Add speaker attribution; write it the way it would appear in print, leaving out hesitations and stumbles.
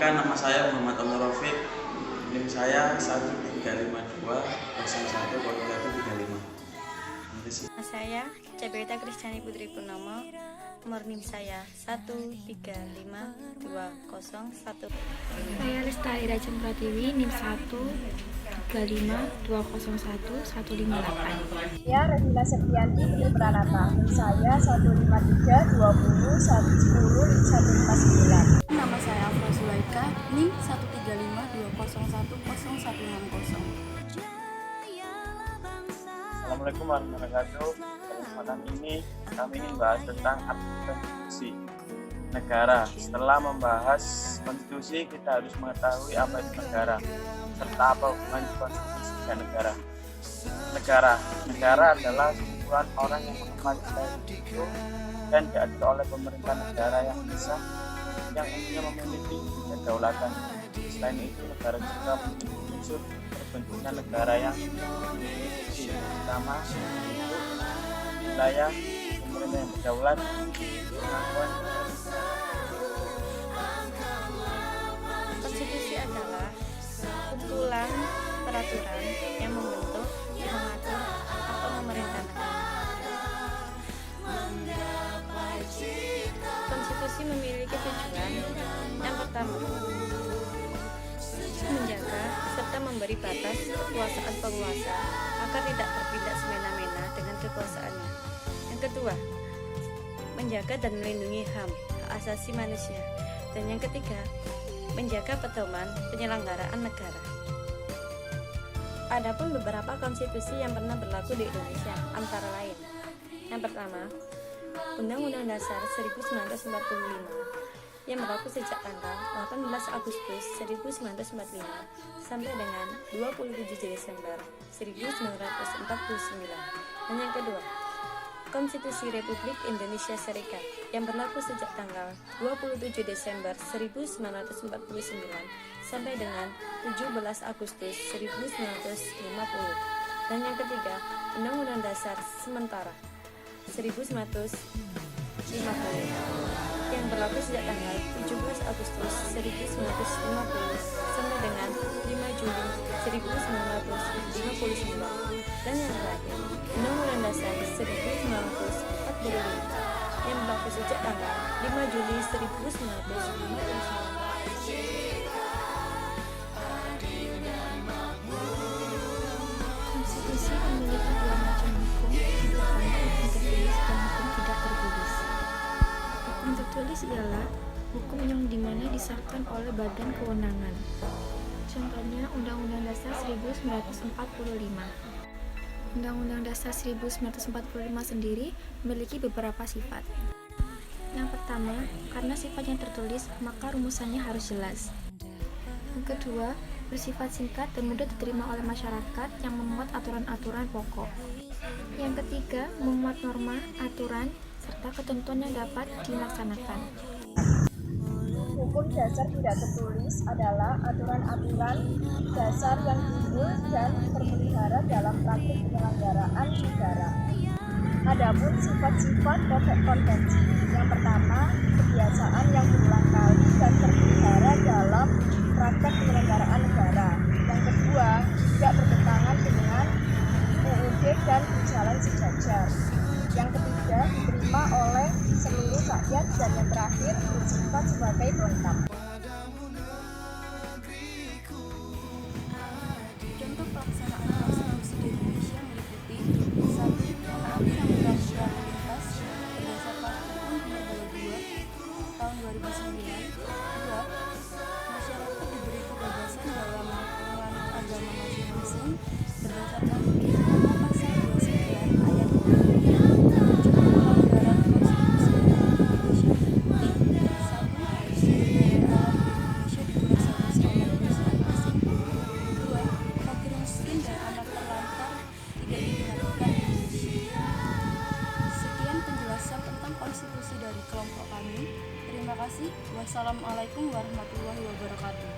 Speaker 1: Perkenalkan, nama saya Muhammad Omar Rafiq. NIM saya 1352011010135.
Speaker 2: Nama saya Caberita Kristiani Putri Purnomo. Nomor NIM saya 1352001.
Speaker 3: Saya Lestari Rajan Pratiwi, NIM 13520110158.
Speaker 4: Saya Regina Septianti Putri Pranata, NIM saya 15320100159.
Speaker 5: Nama saya Afra Zulaika, NIM 13520010160.
Speaker 6: Assalamualaikum warahmatullahi wabarakatuh. Kesempatan ini kami ingin bahas tentang arti konstitusi negara. Setelah membahas konstitusi, kita harus mengetahui apa itu negara, serta apa hubungan konstitusi dan negara. Negara adalah kumpulan orang yang menempati itu dan diatur oleh pemerintah negara yang bisa yang intinya memiliki kedaulatan. Selain itu, negara juga memiliki unsur terbentuknya negara yang memiliki utama untuk wilayah pemerintah yang berdaulat, kemampuan.
Speaker 2: Konstitusi adalah kumpulan peraturan yang membentuk, mengatur, atau memerintah negara. Konstitusi memiliki tujuan yang pertama, menjaga serta memberi batas kekuasaan penguasa agar tidak bertindak semena-mena dengan kekuasaannya. Yang kedua, menjaga dan melindungi HAM, hak asasi manusia. Dan yang ketiga, menjaga pedoman penyelenggaraan negara. Adapun beberapa konstitusi yang pernah berlaku di Indonesia antara lain. Yang pertama, Undang-Undang Dasar 1945 yang berlaku sejak tanggal 18 Agustus 1945 sampai dengan 27 Desember 1949. Dan yang kedua, Konstitusi Republik Indonesia Serikat yang berlaku sejak tanggal 27 Desember 1949 sampai dengan 17 Agustus 1950. Dan yang ketiga, Undang-Undang Dasar Sementara 1950 yang berlaku sejak tanggal 17 Agustus 1950 sampai dengan 5 Juli 1959. Dan yang terakhir, Undang-Undang Dasar 1945 yang berlaku sejak tanggal 5 Juli 1959.
Speaker 3: Konstitusi memiliki dua macam hukum, yang pertama hukum tertulis dan hukum tidak tertulis. Hukum tertulis ialah hukum yang dimana disahkan oleh badan kewenangan. Contohnya Undang-Undang Dasar 1945. Undang-Undang Dasar 1945 sendiri memiliki beberapa sifat. Yang pertama, karena sifatnya tertulis, maka rumusannya harus jelas. Yang kedua, bersifat singkat dan mudah diterima oleh masyarakat yang memuat aturan-aturan pokok. Yang ketiga, memuat norma, aturan, serta ketentuan yang dapat dilaksanakan.
Speaker 4: Hukum dasar tidak tertulis adalah aturan-aturan dasar yang timbul dan terpelihara dalam praktik penyelenggaraan negara. Adapun sifat-sifat pokok konvensi, yang pertama, kebiasaan yang berulang kali dan terpelihara dalam praktek penyelenggaraan negara. Yang kedua, tidak bertentangan dengan UUD dan berjalan sejajar. Yang ketiga, diterima oleh seluruh rakyat. Dan yang terakhir, bersifat sebagai pelengkap.
Speaker 5: Contoh pelaksanaan konstitusi di Indonesia meliputi 1. Menaati aturan lalu lintas berdasarkan Undang-Undang Nomor 22 Tahun 2009. 2. Masyarakat diberi kebebasan dalam menganut agama masing-masing berdasarkan Undang-Undang Pasal 29 Ayat 2. Pelanggaran konstitusi Indonesia meliputi 1. Sumber daya alam Indonesia dikuras habis oleh perusahaan asing. 2. Fakir miskin dan anak terlantar tidak diperhatikan di Indonesia. Sekian penjelasan tentang konstitusi dari kelompok kami. Terima kasih. Wassalamualaikum warahmatullahi wabarakatuh.